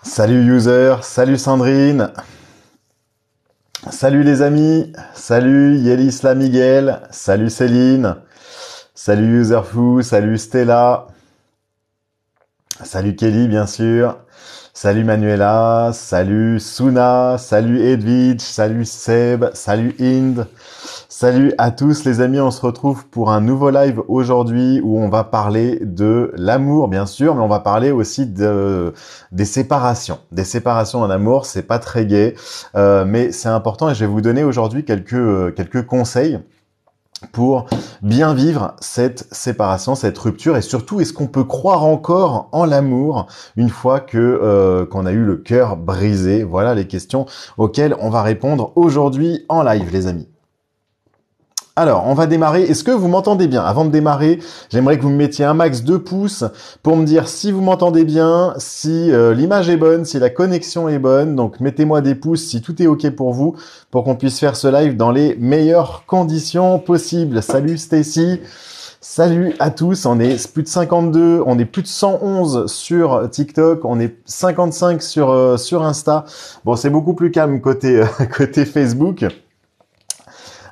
Salut user, salut Sandrine, salut les amis, salut Yelisla Miguel, salut Céline, salut userfou, salut Stella, salut Kelly bien sûr, salut Manuela, salut Suna, salut Edwidge, salut Seb, salut Inde. Salut à tous les amis, on se retrouve pour un nouveau live aujourd'hui où on va parler de l'amour bien sûr, mais on va parler aussi des séparations. Des séparations en amour, c'est pas très gai, mais c'est important et je vais vous donner aujourd'hui quelques conseils pour bien vivre cette séparation, cette rupture et surtout est-ce qu'on peut croire encore en l'amour une fois qu'on a eu le cœur brisé. Voilà les questions auxquelles on va répondre aujourd'hui en live les amis. Alors, on va démarrer. Est-ce que vous m'entendez bien? Avant de démarrer, j'aimerais que vous me mettiez un max de pouces pour me dire si vous m'entendez bien, si l'image est bonne, si la connexion est bonne. Donc, mettez-moi des pouces si tout est OK pour vous, pour qu'on puisse faire ce live dans les meilleures conditions possibles. Salut Stacy. Salut à tous, on est plus de 52, on est plus de 111 sur TikTok, on est 55 sur Insta. Bon, c'est beaucoup plus calme côté Facebook.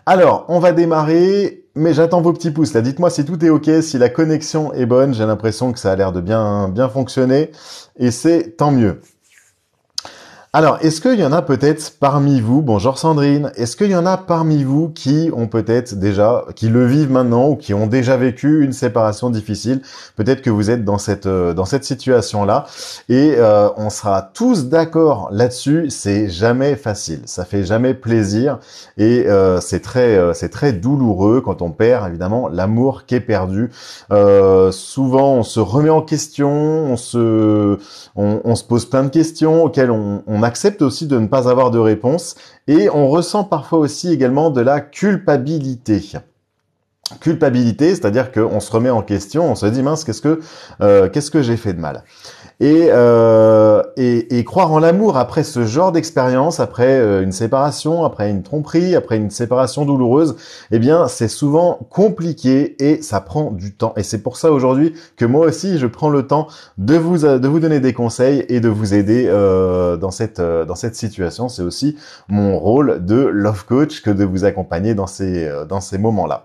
Alors, on va démarrer, mais j'attends vos petits pouces là. Dites-moi si tout est OK, si la connexion est bonne. J'ai l'impression que ça a l'air de bien fonctionner et c'est tant mieux. Alors, est-ce qu'il y en a peut-être parmi vous, bonjour Sandrine, est-ce qu'il y en a parmi vous qui ont peut-être déjà, qui le vivent maintenant ou qui ont déjà vécu une séparation difficile? Peut-être que vous êtes dans cette situation-là et on sera tous d'accord là-dessus, c'est jamais facile, ça fait jamais plaisir et c'est très douloureux quand on perd évidemment l'amour qui est perdu. Souvent, on se remet en question, on se pose plein de questions auxquelles on accepte aussi de ne pas avoir de réponse et on ressent parfois aussi également de la culpabilité. Culpabilité, c'est-à-dire qu'on se remet en question, on se dit mince, qu'est-ce que j'ai fait de mal? Et croire en l'amour après ce genre d'expérience, après une séparation, après une tromperie, après une séparation douloureuse, eh bien c'est souvent compliqué et ça prend du temps. Et c'est pour ça aujourd'hui que moi aussi je prends le temps de vous donner des conseils et de vous aider dans cette situation. C'est aussi mon rôle de love coach que de vous accompagner dans ces moments-là.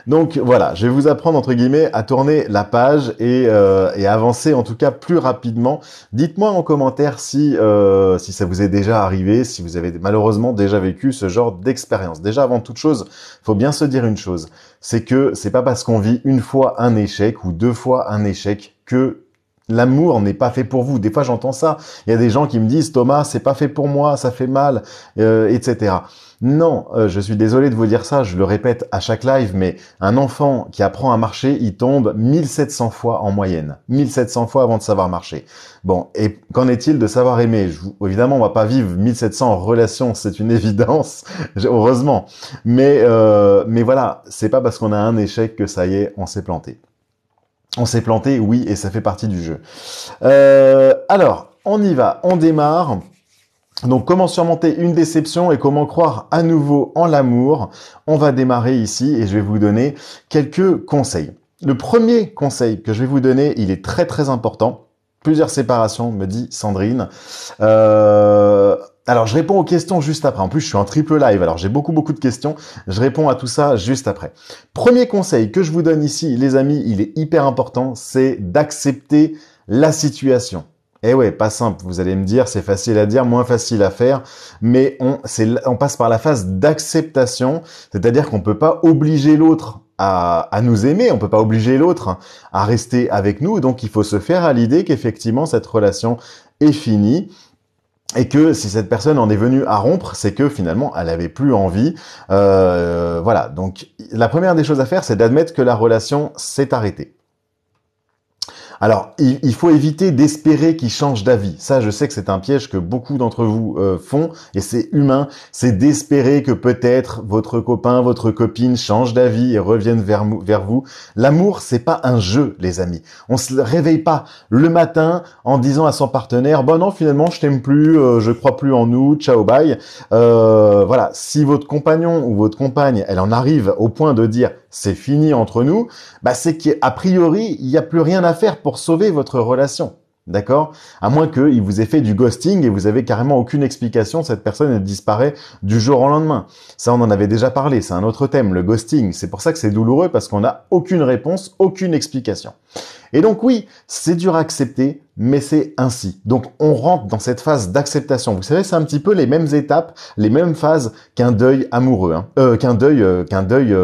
Donc voilà, je vais vous apprendre entre guillemets à tourner la page et avancer en tout cas plus rapidement. Dites-moi en commentaire si ça vous est déjà arrivé, si vous avez malheureusement déjà vécu ce genre d'expérience. Déjà avant toute chose, faut bien se dire une chose, c'est que c'est pas parce qu'on vit une fois un échec ou deux fois un échec que l'amour n'est pas fait pour vous. Des fois, j'entends ça. Il y a des gens qui me disent, Thomas, c'est pas fait pour moi, ça fait mal, etc. Non, je suis désolé de vous dire ça, je le répète à chaque live, mais un enfant qui apprend à marcher, il tombe 1700 fois en moyenne. 1700 fois avant de savoir marcher. Bon, et qu'en est-il de savoir aimer? Évidemment, on va pas vivre 1700 en relation, c'est une évidence, heureusement. Mais voilà, c'est pas parce qu'on a un échec que ça y est, on s'est planté. On s'est planté, oui, et ça fait partie du jeu. Alors, on y va, on démarre. Donc, comment surmonter une déception et comment croire à nouveau en l'amour? On va démarrer ici et je vais vous donner quelques conseils. Le premier conseil que je vais vous donner, il est très très important. Plusieurs séparations, me dit Sandrine. Alors, je réponds aux questions juste après. En plus, je suis en triple live, alors j'ai beaucoup de questions. Je réponds à tout ça juste après. Premier conseil que je vous donne ici, les amis, il est hyper important, c'est d'accepter la situation. Eh ouais, pas simple, vous allez me dire, c'est facile à dire, moins facile à faire, mais on passe par la phase d'acceptation, c'est-à-dire qu'on peut pas obliger l'autre à nous aimer, on peut pas obliger l'autre à rester avec nous, donc il faut se faire à l'idée qu'effectivement cette relation est finie, et que si cette personne en est venue à rompre, c'est que finalement elle avait plus envie. Voilà, donc la première des choses à faire, c'est d'admettre que la relation s'est arrêtée. Alors, il faut éviter d'espérer qu'il change d'avis. Ça, je sais que c'est un piège que beaucoup d'entre vous font, et c'est humain. C'est d'espérer que peut-être votre copain, votre copine change d'avis et revienne vers vous. L'amour, c'est pas un jeu, les amis. On se réveille pas le matin en disant à son partenaire, bon non, finalement, je t'aime plus, je crois plus en nous, ciao, bye. Voilà, si votre compagnon ou votre compagne, elle en arrive au point de dire, c'est fini entre nous, bah c'est qu'a priori, il n'y a plus rien à faire pour sauver votre relation. D'accord? À moins qu'il vous ait fait du ghosting et vous avez carrément aucune explication, cette personne elle disparaît du jour au lendemain. Ça, on en avait déjà parlé, c'est un autre thème, le ghosting. C'est pour ça que c'est douloureux, parce qu'on n'a aucune réponse, aucune explication. Et donc oui, c'est dur à accepter, mais c'est ainsi. Donc on rentre dans cette phase d'acceptation. Vous savez, c'est un petit peu les mêmes étapes, les mêmes phases qu'un deuil amoureux, hein. Qu'un deuil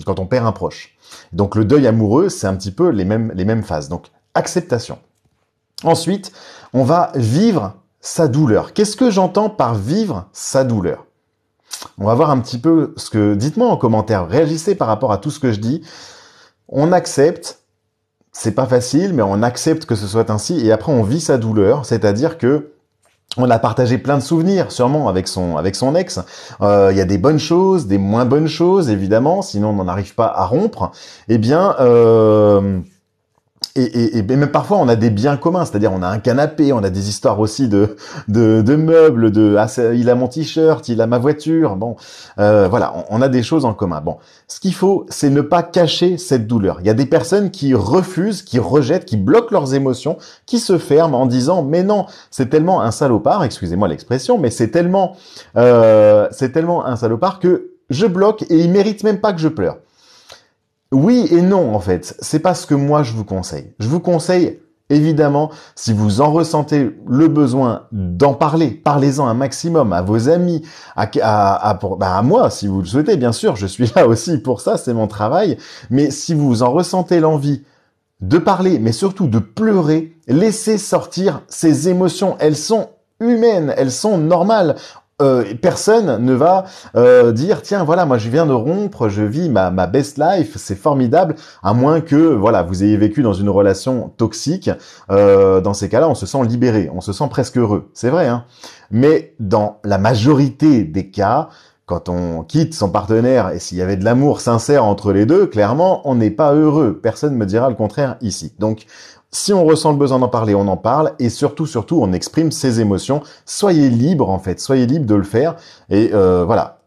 quand on perd un proche. Donc le deuil amoureux, c'est un petit peu les mêmes phases. Donc acceptation. Ensuite, on va vivre sa douleur. Qu'est-ce que j'entends par vivre sa douleur? On va voir un petit peu ce que... Dites-moi en commentaire, réagissez par rapport à tout ce que je dis. On accepte, c'est pas facile, mais on accepte que ce soit ainsi, et après on vit sa douleur, c'est-à-dire que on a partagé plein de souvenirs, sûrement, avec son ex. Il y a des bonnes choses, des moins bonnes choses, évidemment, sinon on n'en arrive pas à rompre. Eh bien... Et même parfois on a des biens communs, c'est-à-dire on a un canapé, on a des histoires aussi de meubles, il a mon t-shirt, il a ma voiture, bon, voilà, on a des choses en commun. Bon, ce qu'il faut, c'est ne pas cacher cette douleur. Il y a des personnes qui refusent, qui rejettent, qui bloquent leurs émotions, qui se ferment en disant mais non, c'est tellement un salopard, excusez-moi l'expression, mais c'est tellement un salopard que je bloque et il mérite même pas que je pleure. Oui et non, en fait. C'est pas ce que moi je vous conseille. Je vous conseille, évidemment, si vous en ressentez le besoin d'en parler, parlez-en un maximum à vos amis, à moi, si vous le souhaitez, bien sûr. Je suis là aussi pour ça, c'est mon travail. Mais si vous en ressentez l'envie de parler, mais surtout de pleurer, laissez sortir ces émotions. Elles sont humaines, elles sont normales. Personne ne va dire tiens voilà moi je viens de rompre, je vis ma best life, c'est formidable, à moins que voilà vous ayez vécu dans une relation toxique. Dans ces cas-là on se sent libéré, on se sent presque heureux, c'est vrai hein. Mais dans la majorité des cas, quand on quitte son partenaire et s'il y avait de l'amour sincère entre les deux, clairement on n'est pas heureux. Personne ne me dira le contraire ici. Donc si on ressent le besoin d'en parler, on en parle, et surtout, on exprime ses émotions. Soyez libre, en fait, soyez libre de le faire, et voilà.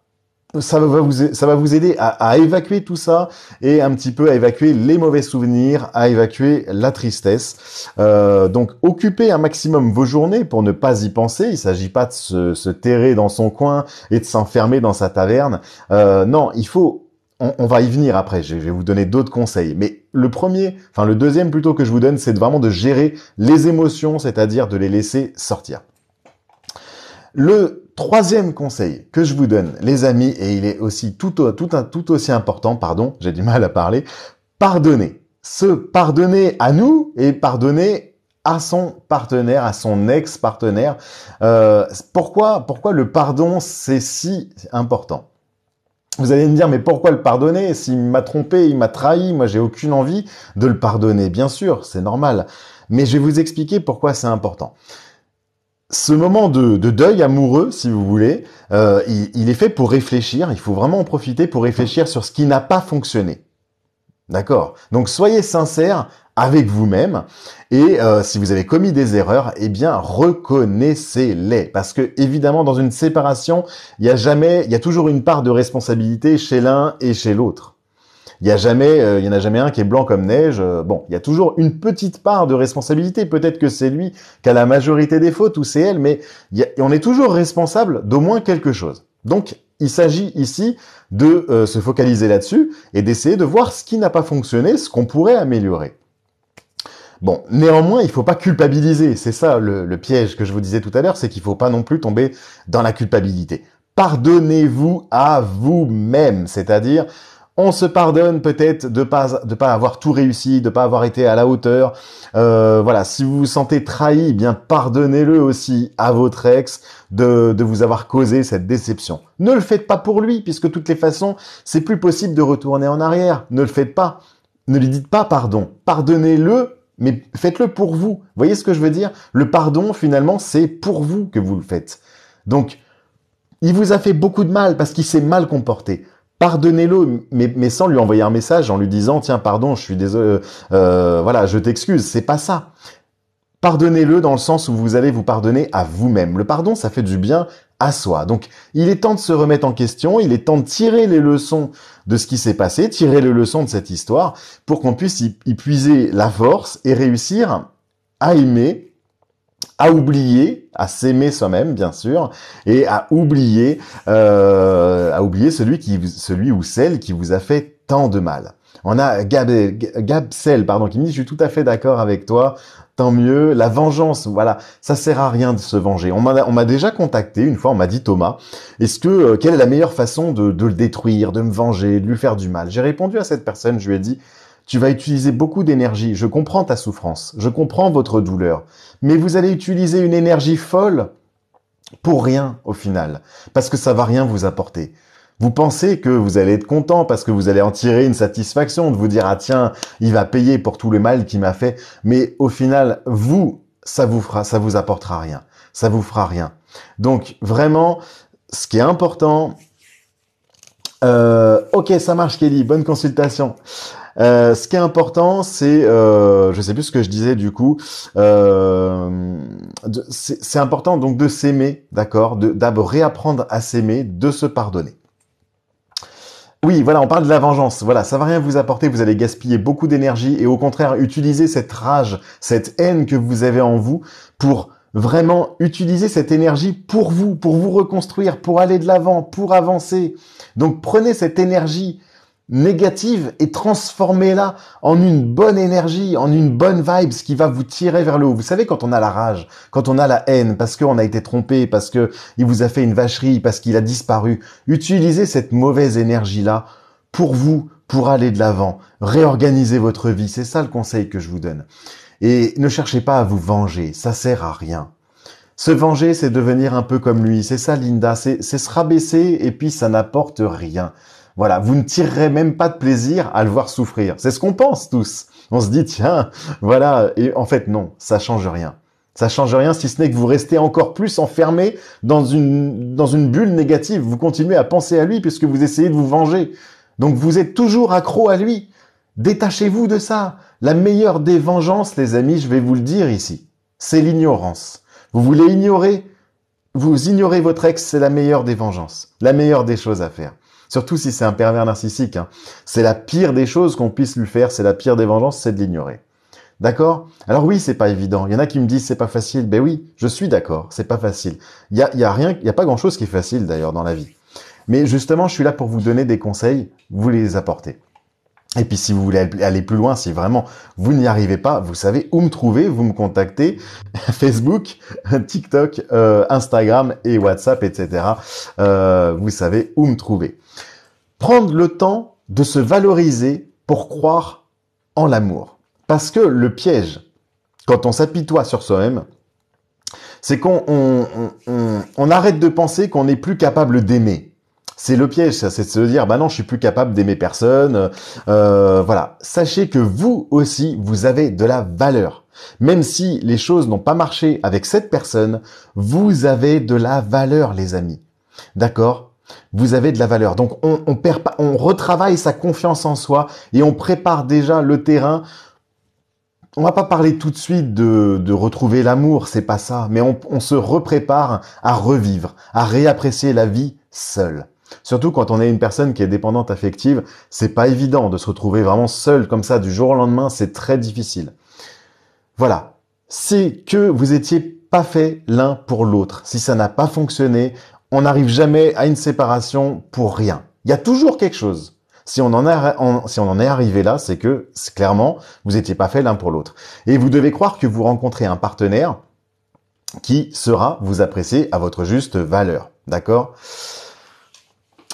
Ça va vous aider à évacuer tout ça, et un petit peu à évacuer les mauvais souvenirs, à évacuer la tristesse. Donc, occupez un maximum vos journées pour ne pas y penser. Il s'agit pas de se terrer dans son coin et de s'enfermer dans sa taverne. Non, il faut... On va y venir après, je vais vous donner d'autres conseils. Mais le deuxième plutôt que je vous donne, c'est vraiment de gérer les émotions, c'est-à-dire de les laisser sortir. Le troisième conseil que je vous donne, les amis, et il est aussi tout aussi important, pardon, j'ai du mal à parler, pardonner. Se pardonner à nous et pardonner à son partenaire, à son ex-partenaire. Pourquoi le pardon, c'est si important ? Vous allez me dire, mais pourquoi le pardonner? S'il m'a trompé, il m'a trahi, moi j'ai aucune envie de le pardonner. Bien sûr, c'est normal. Mais je vais vous expliquer pourquoi c'est important. Ce moment de deuil amoureux, si vous voulez, il est fait pour réfléchir. Il faut vraiment en profiter pour réfléchir sur ce qui n'a pas fonctionné. D'accord? Donc soyez sincères avec vous-même et si vous avez commis des erreurs, eh bien reconnaissez-les, parce que évidemment dans une séparation, il y a toujours une part de responsabilité chez l'un et chez l'autre. Il y en a jamais un qui est blanc comme neige. Bon, il y a toujours une petite part de responsabilité. Peut-être que c'est lui qui a la majorité des fautes ou c'est elle, mais on est toujours responsable d'au moins quelque chose. Donc il s'agit ici de se focaliser là-dessus et d'essayer de voir ce qui n'a pas fonctionné, ce qu'on pourrait améliorer. Bon, néanmoins, il faut pas culpabiliser. C'est ça le piège que je vous disais tout à l'heure, c'est qu'il faut pas non plus tomber dans la culpabilité. Pardonnez-vous à vous-même, c'est-à-dire on se pardonne peut-être de pas avoir tout réussi, de pas avoir été à la hauteur. Voilà, si vous vous sentez trahi, eh bien pardonnez-le aussi à votre ex de vous avoir causé cette déception. Ne le faites pas pour lui, puisque de toutes les façons, c'est plus possible de retourner en arrière. Ne le faites pas. Ne lui dites pas pardon. Pardonnez-le, mais faites-le pour vous. Vous voyez ce que je veux dire? Le pardon, finalement, c'est pour vous que vous le faites. Donc, il vous a fait beaucoup de mal parce qu'il s'est mal comporté. Pardonnez-le, mais sans lui envoyer un message en lui disant « Tiens, pardon, je suis désolé, voilà, je t'excuse ». C'est pas ça. Pardonnez-le dans le sens où vous allez vous pardonner à vous-même. Le pardon, ça fait du bien à soi. Donc, il est temps de se remettre en question, il est temps de tirer les leçons de ce qui s'est passé, tirer les leçons de cette histoire pour qu'on puisse y puiser la force et réussir à aimer à oublier, à s'aimer soi-même, bien sûr, et à oublier celui ou celle qui vous a fait tant de mal. On a Gabsel, pardon, qui me dit, je suis tout à fait d'accord avec toi. Tant mieux. La vengeance, voilà, ça sert à rien de se venger. On m'a déjà contacté une fois, on m'a dit Thomas, quelle est la meilleure façon de le détruire, de me venger, de lui faire du mal? J'ai répondu à cette personne, je lui ai dit, tu vas utiliser beaucoup d'énergie. Je comprends ta souffrance, je comprends votre douleur, mais vous allez utiliser une énergie folle pour rien au final, parce que ça va rien vous apporter. Vous pensez que vous allez être content parce que vous allez en tirer une satisfaction, de vous dire ah tiens, il va payer pour tout le mal qu'il m'a fait, mais au final, ça vous apportera rien, ça vous fera rien. Donc vraiment, ce qui est important, ok, ça marche Kelly, bonne consultation. Ce qui est important, c'est, je sais plus ce que je disais du coup, c'est important donc de s'aimer, d'accord, d'abord réapprendre à s'aimer, de se pardonner. Oui, voilà, on parle de la vengeance. Voilà, ça va rien vous apporter, vous allez gaspiller beaucoup d'énergie et au contraire, utiliser cette rage, cette haine que vous avez en vous pour vraiment utiliser cette énergie pour vous reconstruire, pour aller de l'avant, pour avancer. Donc prenez cette énergie négative et transformez-la en une bonne énergie, en une bonne vibe, ce qui va vous tirer vers le haut. Vous savez, quand on a la rage, quand on a la haine, parce qu'on a été trompé, parce que il vous a fait une vacherie, parce qu'il a disparu, utilisez cette mauvaise énergie-là pour vous, pour aller de l'avant, réorganiser votre vie. C'est ça le conseil que je vous donne. Et ne cherchez pas à vous venger, ça sert à rien. Se venger, c'est devenir un peu comme lui. C'est ça, Linda. C'est se rabaisser et puis ça n'apporte rien. Voilà, vous ne tirerez même pas de plaisir à le voir souffrir. C'est ce qu'on pense tous. On se dit, tiens, voilà. Et en fait, non, ça change rien. Ça change rien si ce n'est que vous restez encore plus enfermé dans une bulle négative. Vous continuez à penser à lui puisque vous essayez de vous venger. Donc vous êtes toujours accro à lui. Détachez-vous de ça. La meilleure des vengeances, les amis, je vais vous le dire ici, c'est l'ignorance. Vous voulez ignorer, vous ignorez votre ex, c'est la meilleure des vengeances. La meilleure des choses à faire. Surtout si c'est un pervers narcissique. Hein. C'est la pire des choses qu'on puisse lui faire, c'est la pire des vengeances, c'est de l'ignorer. D'accord? Alors oui, c'est pas évident. Il y en a qui me disent c'est pas facile. Ben oui, je suis d'accord, c'est pas facile. Il y a pas grand chose qui est facile d'ailleurs dans la vie. Mais justement, je suis là pour vous donner des conseils, vous les apporter. Et puis si vous voulez aller plus loin, si vraiment vous n'y arrivez pas, vous savez où me trouver, vous me contactez, Facebook, TikTok, Instagram et WhatsApp, etc. Vous savez où me trouver. Prendre le temps de se valoriser pour croire en l'amour. Parce que le piège, quand on s'apitoie sur soi-même, c'est qu'on arrête de penser qu'on n'est plus capable d'aimer. C'est le piège, ça, c'est de se dire, bah non, je suis plus capable d'aimer personne. Voilà. Sachez que vous aussi, vous avez de la valeur. Même si les choses n'ont pas marché avec cette personne, vous avez de la valeur, les amis. D'accord? Vous avez de la valeur. Donc, on retravaille sa confiance en soi et on prépare déjà le terrain. On va pas parler tout de suite de retrouver l'amour, c'est pas ça. Mais on se reprépare à revivre, à réapprécier la vie seule. Surtout quand on est une personne qui est dépendante affective, c'est pas évident de se retrouver vraiment seul comme ça du jour au lendemain, c'est très difficile. Voilà. C'est que vous étiez pas fait l'un pour l'autre. Si ça n'a pas fonctionné, on n'arrive jamais à une séparation pour rien. Il y a toujours quelque chose. Si on en est arrivé là, c'est que clairement, vous n'étiez pas fait l'un pour l'autre. Et vous devez croire que vous rencontrez un partenaire qui saura vous apprécier à votre juste valeur. D'accord ?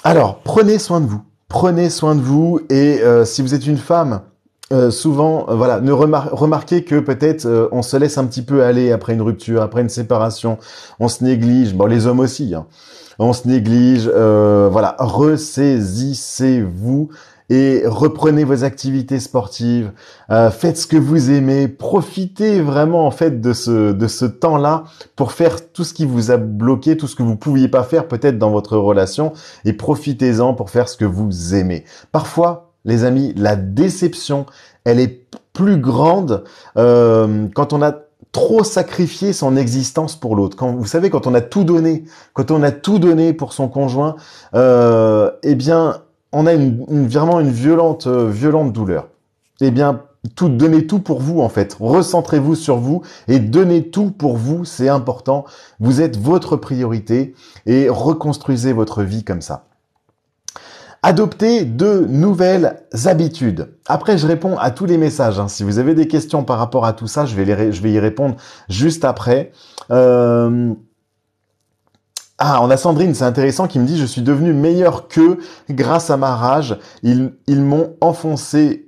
Alors, prenez soin de vous. Prenez soin de vous et si vous êtes une femme, souvent, voilà, remarquez que peut-être on se laisse un petit peu aller après une rupture, après une séparation, on se néglige. Bon, les hommes aussi, hein. On se néglige. Voilà, ressaisissez-vous et reprenez vos activités sportives. Faites ce que vous aimez. Profitez vraiment en fait de ce temps-là pour faire tout ce qui vous a bloqué, tout ce que vous pouviez pas faire peut-être dans votre relation, et profitez-en pour faire ce que vous aimez. Parfois, les amis, la déception, elle est plus grande quand on a trop sacrifié son existence pour l'autre. Vous savez, quand on a tout donné, pour son conjoint, eh bien, on a vraiment une violente douleur. Eh bien, donnez tout pour vous en fait. Recentrez-vous sur vous et donnez tout pour vous, c'est important. Vous êtes votre priorité et reconstruisez votre vie comme ça. Adoptez de nouvelles habitudes. Après, je réponds à tous les messages. Hein. Si vous avez des questions par rapport à tout ça, je vais y répondre juste après. On a Sandrine, c'est intéressant, qui me dit « Je suis devenu meilleur qu'eux grâce à ma rage. Ils m'ont enfoncé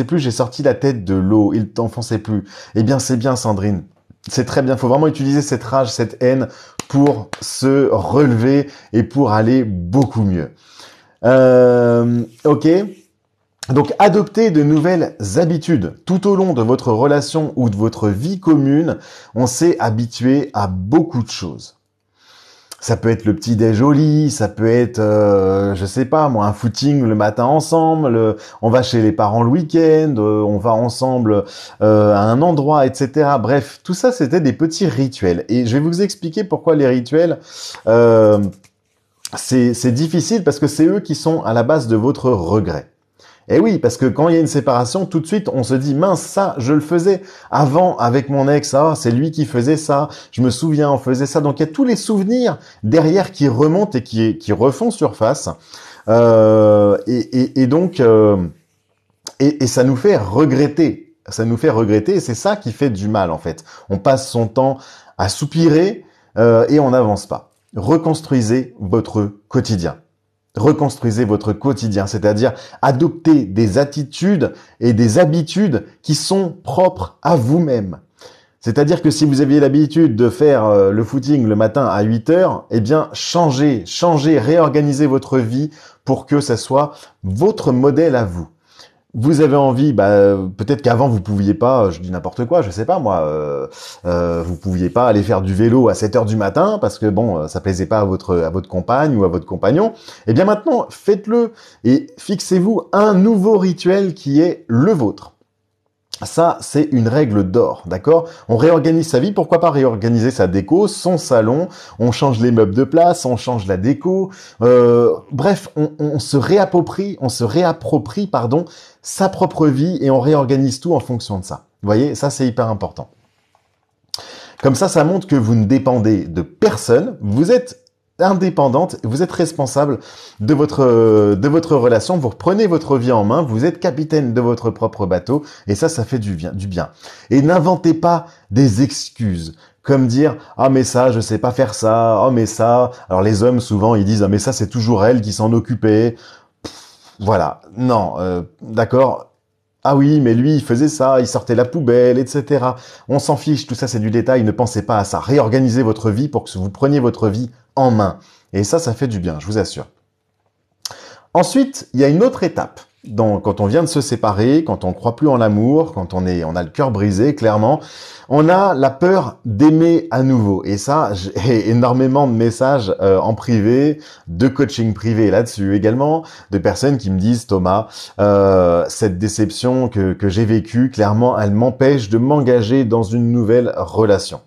plus, j'ai sorti la tête de l'eau. Ils t'enfonçaient plus. » Eh bien, c'est bien, Sandrine. C'est très bien. Il faut vraiment utiliser cette rage, cette haine pour se relever et pour aller beaucoup mieux. Ok. Donc, adoptez de nouvelles habitudes. Tout au long de votre relation ou de votre vie commune, on s'est habitué à beaucoup de choses. Ça peut être le petit déj au lit, ça peut être, je sais pas moi, un footing le matin ensemble, on va chez les parents le week-end, on va ensemble à un endroit, etc. Bref, tout ça, c'était des petits rituels. Et je vais vous expliquer pourquoi les rituels, c'est difficile parce que c'est eux qui sont à la base de votre regret. Et oui, parce que quand il y a une séparation, tout de suite, on se dit, mince, ça, je le faisais avant avec mon ex, c'est lui qui faisait ça, je me souviens, on faisait ça. Donc, il y a tous les souvenirs derrière qui remontent et qui refont surface. Donc, ça nous fait regretter. Ça nous fait regretter et c'est ça qui fait du mal, en fait. On passe son temps à soupirer et on n'avance pas. Reconstruisez votre quotidien. Reconstruisez votre quotidien, c'est-à-dire adoptez des attitudes et des habitudes qui sont propres à vous-même. C'est-à-dire que si vous aviez l'habitude de faire le footing le matin à 8 heures, eh bien changez, réorganisez votre vie pour que ça soit votre modèle à vous. Vous avez envie, peut-être qu'avant vous pouviez pas, je dis n'importe quoi, je sais pas moi, vous pouviez pas aller faire du vélo à 7 heures du matin parce que bon, ça plaisait pas à votre compagne ou à votre compagnon. Eh bien maintenant, faites-le et fixez-vous un nouveau rituel qui est le vôtre. Ça, c'est une règle d'or, d'accord? On réorganise sa vie, pourquoi pas réorganiser sa déco, son salon, on change les meubles de place, on change la déco, bref, on se réapproprie, sa propre vie et on réorganise tout en fonction de ça. Vous voyez, ça c'est hyper important. Comme ça montre que vous ne dépendez de personne, vous êtes indépendante, vous êtes responsable de votre relation, vous reprenez votre vie en main, vous êtes capitaine de votre propre bateau et ça fait du bien. Et n'inventez pas des excuses comme dire « Ah mais ça, je sais pas faire ça, oh mais ça… » Alors les hommes souvent ils disent « Ah mais ça c'est toujours elle qui s'en occupait. » Voilà, non, d'accord. Ah oui, mais lui, il faisait ça, il sortait la poubelle, etc. On s'en fiche, tout ça c'est du détail, ne pensez pas à ça. Réorganisez votre vie pour que vous preniez votre vie en main. Et ça fait du bien, je vous assure. Ensuite, il y a une autre étape. Quand on vient de se séparer, quand on ne croit plus en l'amour, quand on a le cœur brisé, clairement, on a la peur d'aimer à nouveau. Et ça, j'ai énormément de messages en privé, de coaching privé là-dessus également, de personnes qui me disent « Thomas, cette déception que j'ai vécue, clairement, elle m'empêche de m'engager dans une nouvelle relation. »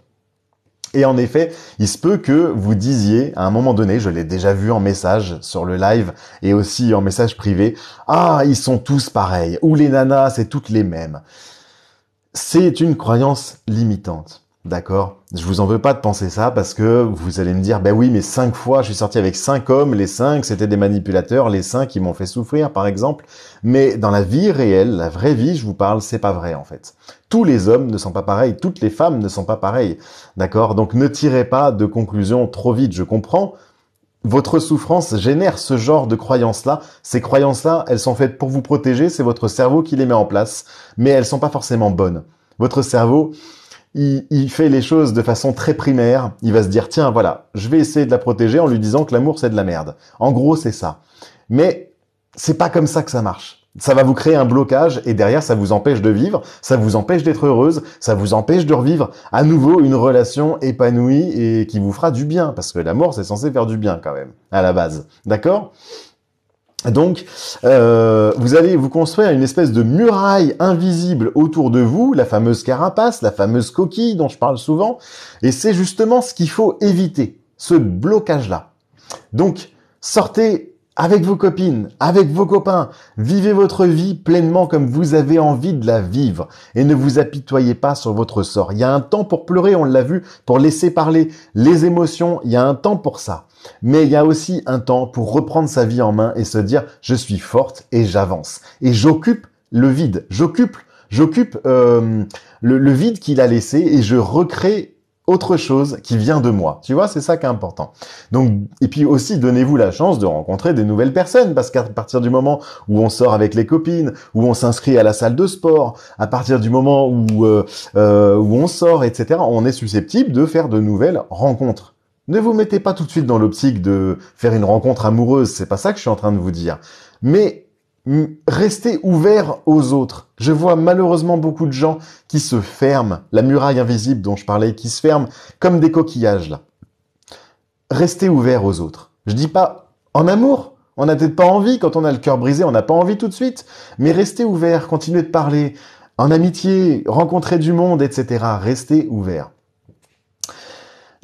Et en effet, il se peut que vous disiez, à un moment donné, je l'ai déjà vu en message sur le live et aussi en message privé, « Ah, ils sont tous pareils » ou « Les nanas, c'est toutes les mêmes ». C'est une croyance limitante, d'accord? Je vous en veux pas de penser ça parce que vous allez me dire, ben oui, mais 5 fois, je suis sorti avec 5 hommes, les 5, c'était des manipulateurs, les 5, qui m'ont fait souffrir, par exemple. Mais dans la vie réelle, la vraie vie, je vous parle, c'est pas vrai, en fait. Tous les hommes ne sont pas pareils, toutes les femmes ne sont pas pareilles, d'accord? Donc ne tirez pas de conclusions trop vite, je comprends. Votre souffrance génère ce genre de croyances-là. Ces croyances-là, elles sont faites pour vous protéger, c'est votre cerveau qui les met en place, mais elles sont pas forcément bonnes. Votre cerveau, il fait les choses de façon très primaire. Il va se dire, tiens, voilà, je vais essayer de la protéger en lui disant que l'amour, c'est de la merde. En gros, c'est ça. Mais c'est pas comme ça que ça marche. Ça va vous créer un blocage et derrière, ça vous empêche de vivre, ça vous empêche d'être heureuse, ça vous empêche de revivre à nouveau une relation épanouie et qui vous fera du bien. Parce que l'amour, c'est censé faire du bien quand même, à la base. D'accord ? Donc, vous allez vous construire une espèce de muraille invisible autour de vous, la fameuse carapace, la fameuse coquille dont je parle souvent. Et c'est justement ce qu'il faut éviter, ce blocage-là. Donc, sortez avec vos copines, avec vos copains. Vivez votre vie pleinement comme vous avez envie de la vivre et ne vous apitoyez pas sur votre sort. Il y a un temps pour pleurer, on l'a vu, pour laisser parler les émotions, il y a un temps pour ça. Mais il y a aussi un temps pour reprendre sa vie en main et se dire « je suis forte et j'avance ». Et j'occupe le vide, j'occupe le vide qu'il a laissé et je recrée autre chose qui vient de moi. Tu vois, c'est ça qui est important. Donc, et puis aussi, donnez-vous la chance de rencontrer des nouvelles personnes, parce qu'à partir du moment où on sort avec les copines, où on s'inscrit à la salle de sport, à partir du moment où on sort, etc., on est susceptible de faire de nouvelles rencontres. Ne vous mettez pas tout de suite dans l'optique de faire une rencontre amoureuse, c'est pas ça que je suis en train de vous dire. Mais restez ouvert aux autres. Je vois malheureusement beaucoup de gens qui se ferment, la muraille invisible dont je parlais, qui se ferment comme des coquillages là. Restez ouvert aux autres. Je dis pas en amour, on n'a peut-être pas envie, quand on a le cœur brisé, on n'a pas envie tout de suite, mais restez ouvert, continuez de parler, en amitié, rencontrez du monde, etc. Restez ouvert.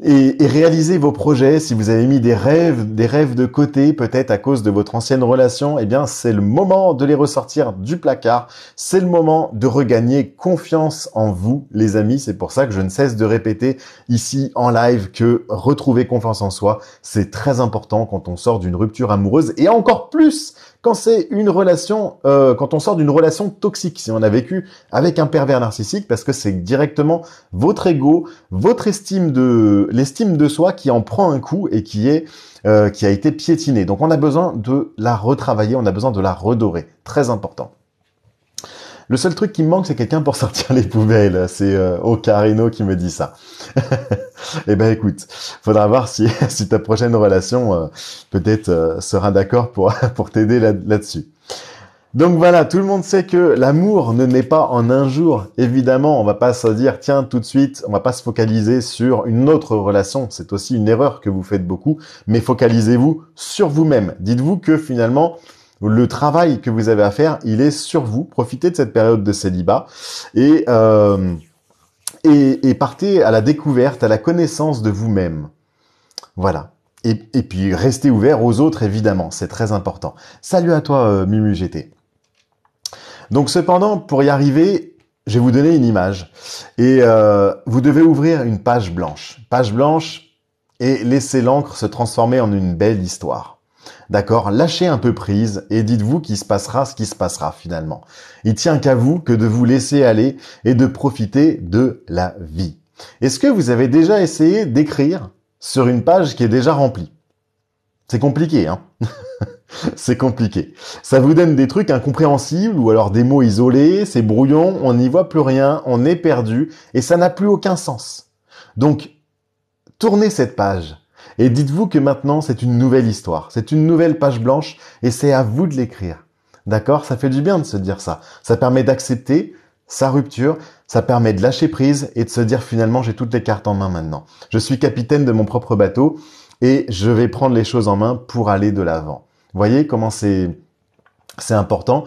Et réalisez vos projets. Si vous avez mis des rêves de côté, peut-être à cause de votre ancienne relation, eh bien, c'est le moment de les ressortir du placard. C'est le moment de regagner confiance en vous, les amis. C'est pour ça que je ne cesse de répéter ici en live que retrouver confiance en soi, c'est très important quand on sort d'une rupture amoureuse et encore plus quand c'est une relation, quand on sort d'une relation toxique, si on a vécu avec un pervers narcissique, parce que c'est directement votre ego, l'estime de soi qui en prend un coup et qui a été piétinée. Donc on a besoin de la retravailler, on a besoin de la redorer. Très important. Le seul truc qui me manque, c'est quelqu'un pour sortir les poubelles. C'est Ocarino qui me dit ça. Eh ben écoute, faudra voir si ta prochaine relation peut-être sera d'accord pour t'aider là-dessus. Donc voilà, tout le monde sait que l'amour ne naît pas en un jour. Évidemment, on va pas se dire, tiens, tout de suite, on va pas se focaliser sur une autre relation. C'est aussi une erreur que vous faites beaucoup. Mais focalisez-vous sur vous-même. Dites-vous que finalement, le travail que vous avez à faire, il est sur vous. Profitez de cette période de célibat et partez à la découverte, à la connaissance de vous-même. Voilà. Et puis, restez ouvert aux autres, évidemment. C'est très important. Salut à toi, Mimu GT. Donc, cependant, pour y arriver, je vais vous donner une image. Et vous devez ouvrir une page blanche. Page blanche et laisser l'encre se transformer en une belle histoire. D'accord? Lâchez un peu prise et dites-vous qu'il se passera ce qui se passera finalement. Il tient qu'à vous que de vous laisser aller et de profiter de la vie. Est-ce que vous avez déjà essayé d'écrire sur une page qui est déjà remplie? C'est compliqué, hein? C'est compliqué. Ça vous donne des trucs incompréhensibles ou alors des mots isolés, c'est brouillon, on n'y voit plus rien, on est perdu et ça n'a plus aucun sens. Donc, tournez cette page. Et dites-vous que maintenant, c'est une nouvelle histoire. C'est une nouvelle page blanche et c'est à vous de l'écrire. D'accord? Ça fait du bien de se dire ça. Ça permet d'accepter sa rupture, ça permet de lâcher prise et de se dire finalement, j'ai toutes les cartes en main maintenant. Je suis capitaine de mon propre bateau et je vais prendre les choses en main pour aller de l'avant. Vous voyez comment c'est important?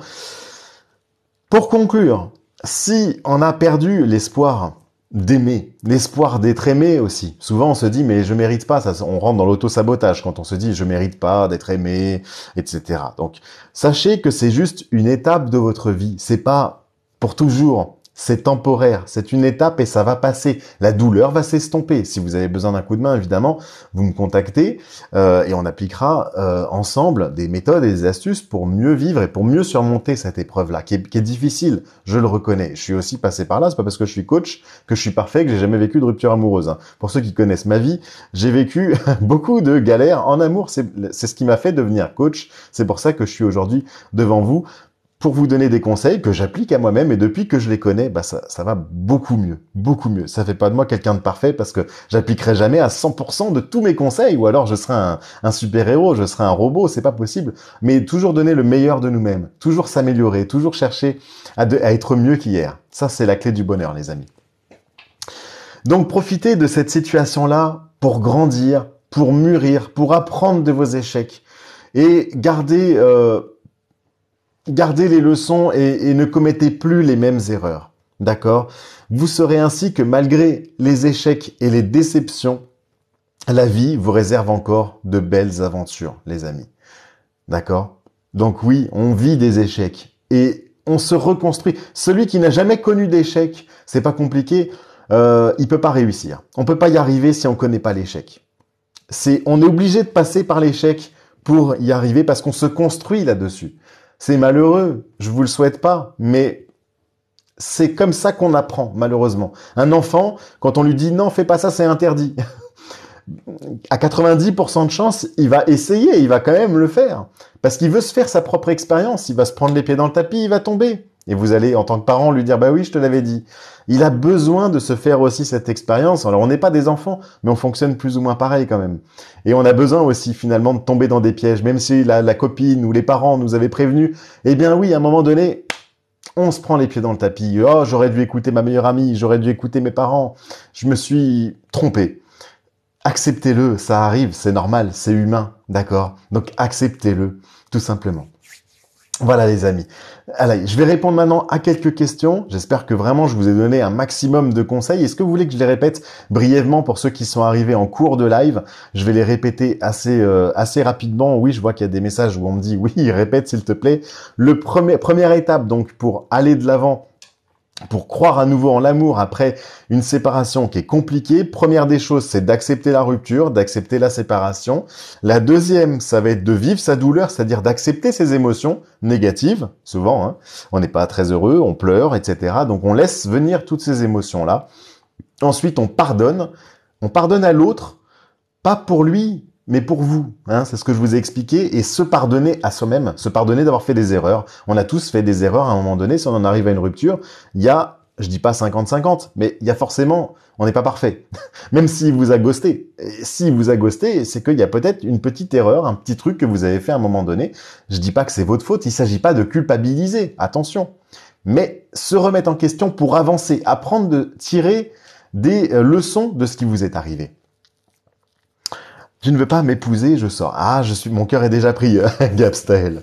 Pour conclure, si on a perdu l'espoir d'aimer, l'espoir d'être aimé aussi. Souvent, on se dit, mais je mérite pas, ça, on rentre dans l'auto-sabotage quand on se dit, je mérite pas d'être aimé, etc. Donc, sachez que c'est juste une étape de votre vie. C'est pas pour toujours. C'est temporaire, c'est une étape et ça va passer. La douleur va s'estomper. Si vous avez besoin d'un coup de main, évidemment, vous me contactez et on appliquera ensemble des méthodes et des astuces pour mieux vivre et pour mieux surmonter cette épreuve-là, qui est difficile, je le reconnais. Je suis aussi passé par là, c'est pas parce que je suis coach que je suis parfait, que j'ai jamais vécu de rupture amoureuse. Hein. Pour ceux qui connaissent ma vie, j'ai vécu beaucoup de galères en amour. C'est ce qui m'a fait devenir coach. C'est pour ça que je suis aujourd'hui devant vous, pour vous donner des conseils que j'applique à moi-même et depuis que je les connais, bah ça va beaucoup mieux, beaucoup mieux. Ça fait pas de moi quelqu'un de parfait parce que j'appliquerai jamais à 100% de tous mes conseils ou alors je serai un super-héros, je serai un robot, c'est pas possible. Mais toujours donner le meilleur de nous-mêmes, toujours s'améliorer, toujours chercher à être mieux qu'hier. Ça, c'est la clé du bonheur, les amis. Donc, profitez de cette situation-là pour grandir, pour mûrir, pour apprendre de vos échecs et gardez les leçons et ne commettez plus les mêmes erreurs. D'accord? Vous saurez ainsi que malgré les échecs et les déceptions, la vie vous réserve encore de belles aventures, les amis. D'accord? Donc oui, on vit des échecs et on se reconstruit. Celui qui n'a jamais connu d'échec, c'est pas compliqué, il peut pas réussir. On peut pas y arriver si on connaît pas l'échec. On est obligé de passer par l'échec pour y arriver parce qu'on se construit là-dessus. C'est malheureux, je vous le souhaite pas, mais c'est comme ça qu'on apprend, malheureusement. Un enfant, quand on lui dit non, fais pas ça, c'est interdit. À 90% de chance, il va essayer, il va quand même le faire. Parce qu'il veut se faire sa propre expérience, il va se prendre les pieds dans le tapis, il va tomber. Et vous allez, en tant que parent, lui dire, bah oui, je te l'avais dit. Il a besoin de se faire aussi cette expérience. Alors, on n'est pas des enfants, mais on fonctionne plus ou moins pareil quand même. Et on a besoin aussi, finalement, de tomber dans des pièges. Même si la copine ou les parents nous avaient prévenus, eh bien oui, à un moment donné, on se prend les pieds dans le tapis. Oh, j'aurais dû écouter ma meilleure amie, j'aurais dû écouter mes parents. Je me suis trompé. Acceptez-le, ça arrive, c'est normal, c'est humain, d'accord? Donc acceptez-le, tout simplement. Voilà les amis. Allez, je vais répondre maintenant à quelques questions. J'espère que vraiment je vous ai donné un maximum de conseils. Est-ce que vous voulez que je les répète brièvement pour ceux qui sont arrivés en cours de live? Je vais les répéter assez rapidement. Oui, je vois qu'il y a des messages où on me dit oui, répète s'il te plaît. Première étape donc pour aller de l'avant, pour croire à nouveau en l'amour après une séparation qui est compliquée, première des choses, c'est d'accepter la rupture, d'accepter la séparation. La deuxième, ça va être de vivre sa douleur, c'est-à-dire d'accepter ses émotions négatives, souvent, hein. On n'est pas très heureux, on pleure, etc. Donc on laisse venir toutes ces émotions-là. Ensuite, on pardonne à l'autre, pas pour lui, mais pour vous, hein, c'est ce que je vous ai expliqué, et se pardonner à soi-même, se pardonner d'avoir fait des erreurs. On a tous fait des erreurs à un moment donné, si on en arrive à une rupture, il y a, je dis pas 50-50, mais il y a forcément, on n'est pas parfait. Même s'il vous a ghosté. Et s'il vous a ghosté, c'est qu'il y a peut-être une petite erreur, un petit truc que vous avez fait à un moment donné. Je dis pas que c'est votre faute, il s'agit pas de culpabiliser, attention. Mais se remettre en question pour avancer, apprendre de tirer des leçons de ce qui vous est arrivé. Je ne veux pas m'épouser, je sors. Ah, mon cœur est déjà pris, Gabstel.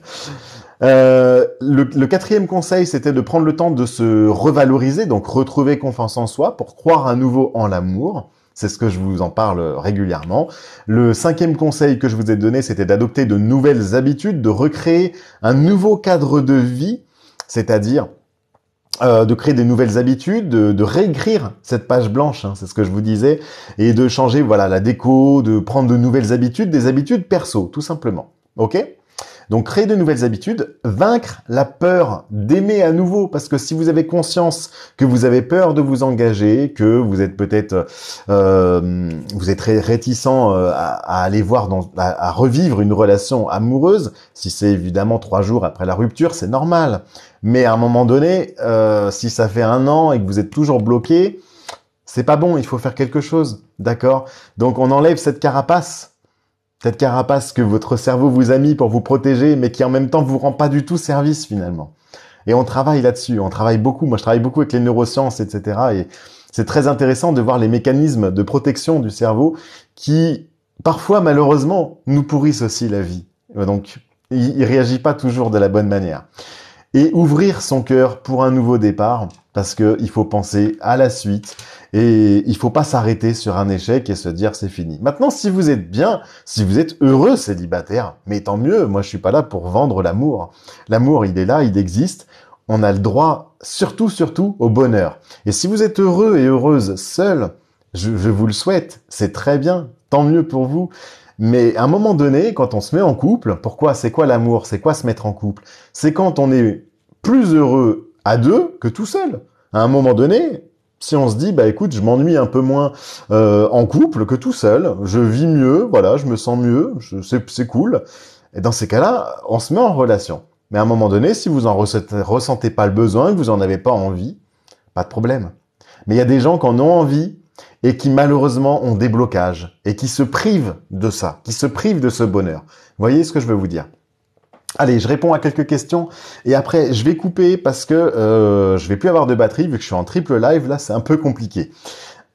Le quatrième conseil, c'était de prendre le temps de se revaloriser, donc retrouver confiance en soi pour croire à nouveau en l'amour. C'est ce que je vous en parle régulièrement. Le cinquième conseil que je vous ai donné, c'était d'adopter de nouvelles habitudes, de recréer un nouveau cadre de vie, c'est-à-dire de créer des nouvelles habitudes, de réécrire cette page blanche, hein, c'est ce que je vous disais, et de changer voilà la déco, de prendre de nouvelles habitudes, des habitudes perso, tout simplement. Ok ? Donc créer de nouvelles habitudes, vaincre la peur d'aimer à nouveau, parce que si vous avez conscience que vous avez peur de vous engager, que vous êtes peut-être vous êtes réticent à aller voir à revivre une relation amoureuse, si c'est évidemment 3 jours après la rupture, c'est normal. Mais à un moment donné, si ça fait 1 an et que vous êtes toujours bloqué, c'est pas bon, il faut faire quelque chose, d'accord? Donc on enlève cette carapace que votre cerveau vous a mis pour vous protéger, mais qui en même temps vous rend pas du tout service finalement. Et on travaille là-dessus, on travaille beaucoup. Moi, je travaille beaucoup avec les neurosciences, etc. Et c'est très intéressant de voir les mécanismes de protection du cerveau qui, parfois, malheureusement, nous pourrissent aussi la vie. Donc, il réagit pas toujours de la bonne manière. Et ouvrir son cœur pour un nouveau départ, parce que il faut penser à la suite et il faut pas s'arrêter sur un échec et se dire c'est fini. Maintenant, si vous êtes bien, si vous êtes heureux célibataire, mais tant mieux, moi je suis pas là pour vendre l'amour. L'amour, il est là, il existe. On a le droit, surtout au bonheur. Et si vous êtes heureux et heureuse seul, je vous le souhaite, c'est très bien, tant mieux pour vous. Mais à un moment donné, quand on se met en couple, pourquoi? C'est quoi l'amour? C'est quoi se mettre en couple? C'est quand on est plus heureux à deux que tout seul. À un moment donné, si on se dit, bah écoute, je m'ennuie un peu moins en couple que tout seul, je vis mieux, voilà, je me sens mieux, c'est cool. Et dans ces cas-là, on se met en relation. Mais à un moment donné, si vous en ressentez pas le besoin, que vous en avez pas envie, pas de problème. Mais il y a des gens qui en ont envie et qui malheureusement ont des blocages et qui se privent de ça, qui se privent de ce bonheur. Vous voyez ce que je veux vous dire? Allez, je réponds à quelques questions et après je vais couper parce que je vais plus avoir de batterie vu que je suis en triple live, là c'est un peu compliqué.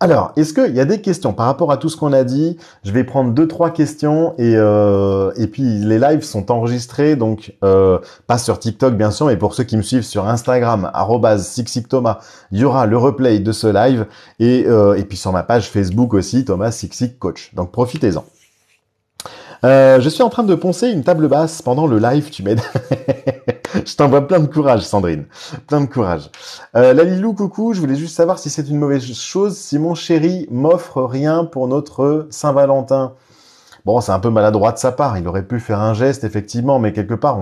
Alors, est-ce qu'il y a des questions par rapport à tout ce qu'on a dit? Je vais prendre 2-3 questions et puis les lives sont enregistrés, donc pas sur TikTok bien sûr, mais pour ceux qui me suivent sur Instagram, @sixic_thomas, il y aura le replay de ce live et puis sur ma page Facebook aussi, Thomas Sixic Coach. Donc profitez-en. Je suis en train de poncer une table basse pendant le live, tu m'aides. Je t'envoie plein de courage, Sandrine. Plein de courage. Lalilou, coucou, je voulais juste savoir si c'est une mauvaise chose si mon chéri m'offre rien pour notre Saint-Valentin. Bon, c'est un peu maladroit de sa part. Il aurait pu faire un geste, effectivement, mais quelque part,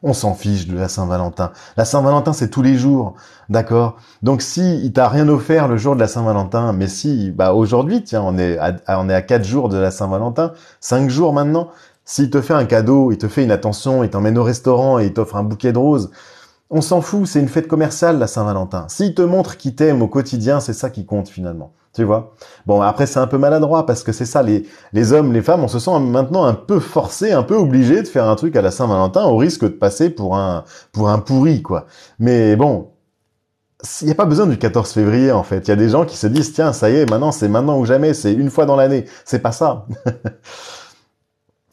on s'en fiche de la Saint-Valentin. La Saint-Valentin, c'est tous les jours, d'accord? Donc si il t'a rien offert le jour de la Saint-Valentin, mais si, bah aujourd'hui, tiens, on est à 4 jours de la Saint-Valentin, 5 jours maintenant. S'il te fait un cadeau, il te fait une attention, il t'emmène au restaurant et il t'offre un bouquet de roses, on s'en fout, c'est une fête commerciale, la Saint-Valentin. S'il te montre qu'il t'aime au quotidien, c'est ça qui compte finalement. Tu vois? Bon, après, c'est un peu maladroit parce que c'est ça, les hommes, les femmes, on se sent maintenant un peu forcé, un peu obligé de faire un truc à la Saint-Valentin au risque de passer pour un pourri, quoi. Mais bon, il n'y a pas besoin du 14 février, en fait. Il y a des gens qui se disent, tiens, ça y est, maintenant, c'est maintenant ou jamais, c'est une fois dans l'année. C'est pas ça.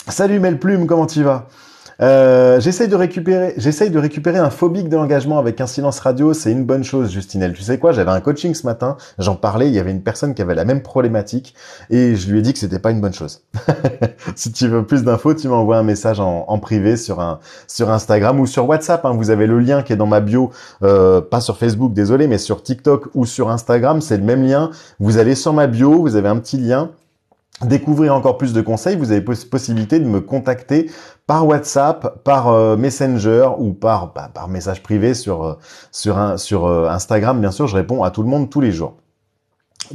Salut Melplume, comment tu vas? J'essaye de récupérer un phobique de l'engagement avec un silence radio, c'est une bonne chose, Justinelle. Tu sais quoi, j'avais un coaching ce matin, j'en parlais, il y avait une personne qui avait la même problématique et je lui ai dit que c'était pas une bonne chose. Si tu veux plus d'infos, tu m'envoies un message en privé sur Instagram ou sur WhatsApp, hein. Vous avez le lien qui est dans ma bio, pas sur Facebook, désolé, mais sur TikTok ou sur Instagram, c'est le même lien. Vous allez sur ma bio, vous avez un petit lien. Découvrir encore plus de conseils, vous avez possibilité de me contacter par WhatsApp, par Messenger ou par message privé sur Instagram. Bien sûr, je réponds à tout le monde tous les jours.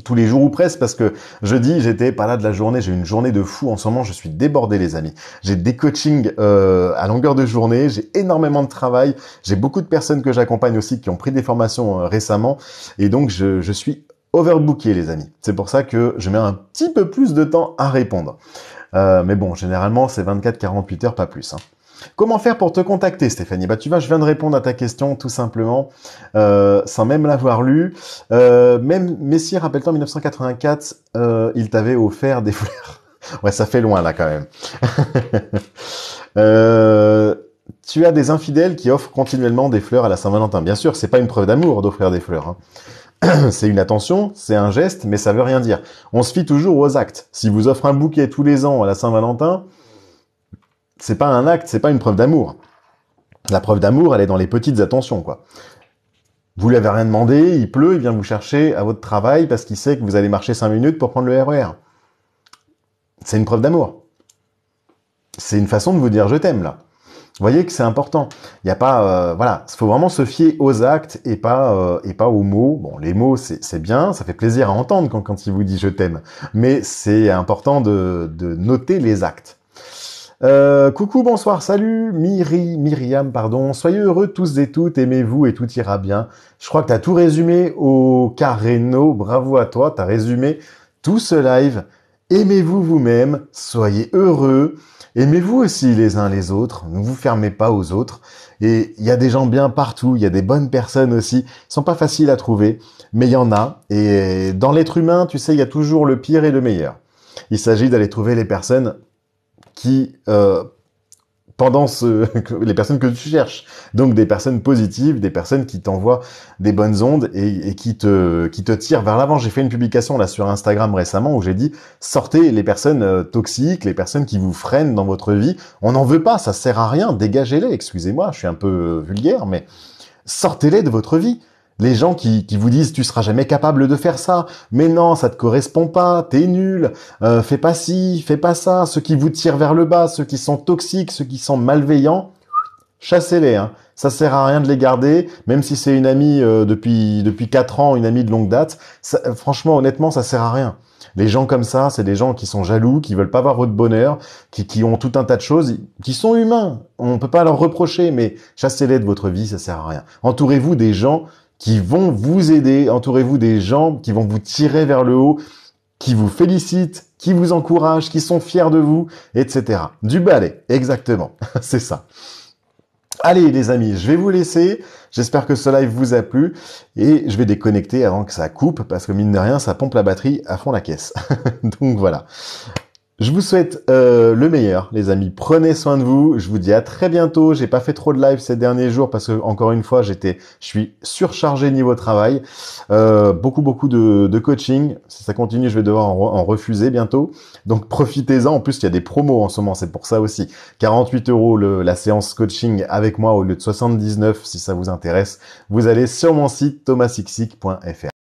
Tous les jours ou presque, parce que jeudi, j'étais pas là de la journée, j'ai une journée de fou en ce moment, je suis débordé les amis. J'ai des coachings à longueur de journée, j'ai énormément de travail, j'ai beaucoup de personnes que j'accompagne aussi qui ont pris des formations récemment, et donc je suis overbooké les amis. C'est pour ça que je mets un petit peu plus de temps à répondre. Mais bon, généralement, c'est 24-48 heures, pas plus. Hein. Comment faire pour te contacter, Stéphanie? Bah, tu vois, je viens de répondre à ta question, tout simplement, sans même l'avoir lu. Même Messier, rappelle-toi, en 1984, il t'avait offert des fleurs. Ouais, ça fait loin, là, quand même. Tu as des infidèles qui offrent continuellement des fleurs à la Saint-Valentin. Bien sûr, c'est pas une preuve d'amour d'offrir des fleurs. Hein. C'est une attention, c'est un geste, mais ça veut rien dire. On se fie toujours aux actes. Si vous offrez un bouquet tous les ans à la Saint-Valentin, c'est pas un acte, c'est pas une preuve d'amour. La preuve d'amour, elle est dans les petites attentions, quoi. Vous lui avez rien demandé, il pleut, il vient vous chercher à votre travail parce qu'il sait que vous allez marcher 5 minutes pour prendre le RER. C'est une preuve d'amour. C'est une façon de vous dire je t'aime, là. Vous voyez que c'est important. Il n'y a pas, voilà, il faut vraiment se fier aux actes et pas aux mots. Bon, les mots c'est bien, ça fait plaisir à entendre quand il vous dit je t'aime, mais c'est important de noter les actes. Coucou, bonsoir, salut, Myriam, pardon. Soyez heureux tous et toutes, aimez-vous et tout ira bien. Je crois que tu as tout résumé au Carreno. Bravo à toi, tu as résumé tout ce live. Aimez-vous vous-même, soyez heureux. Aimez-vous aussi les uns les autres, ne vous fermez pas aux autres. Et il y a des gens bien partout, il y a des bonnes personnes aussi. Ils sont pas faciles à trouver, mais il y en a. Et dans l'être humain, tu sais, il y a toujours le pire et le meilleur. Il s'agit d'aller trouver les personnes qui, les personnes que tu cherches. Donc des personnes positives, des personnes qui t'envoient des bonnes ondes et qui te tirent vers l'avant. J'ai fait une publication là sur Instagram récemment où j'ai dit sortez les personnes toxiques, les personnes qui vous freinent dans votre vie. On n'en veut pas, ça sert à rien, dégagez-les. Excusez-moi, je suis un peu vulgaire, mais sortez-les de votre vie. Les gens qui vous disent tu seras jamais capable de faire ça, mais non, ça te correspond pas, t'es nul, fais pas ci, fais pas ça, ceux qui vous tirent vers le bas, ceux qui sont toxiques, ceux qui sont malveillants, chassez-les, hein. Ça sert à rien de les garder, même si c'est une amie depuis 4 ans, une amie de longue date, ça, franchement, honnêtement, ça sert à rien. Les gens comme ça, c'est des gens qui sont jaloux, qui veulent pas voir votre bonheur, qui ont tout un tas de choses, qui sont humains. On peut pas leur reprocher, mais chassez-les de votre vie, ça sert à rien. Entourez-vous des gens qui vont vous aider, entourez-vous des gens qui vont vous tirer vers le haut, qui vous félicitent, qui vous encouragent, qui sont fiers de vous, etc. Du balai, exactement, c'est ça. Allez les amis, je vais vous laisser, j'espère que ce live vous a plu, et je vais déconnecter avant que ça coupe, parce que mine de rien, ça pompe la batterie à fond la caisse. Donc voilà. Je vous souhaite le meilleur, les amis. Prenez soin de vous. Je vous dis à très bientôt. J'ai pas fait trop de live ces derniers jours parce que encore une fois, je suis surchargé niveau travail. Beaucoup de coaching. Si ça continue, je vais devoir en refuser bientôt. Donc profitez-en. En plus, il y a des promos en ce moment. C'est pour ça aussi. 48 € la séance coaching avec moi au lieu de 79. Si ça vous intéresse, vous allez sur mon site thomasxixic.fr.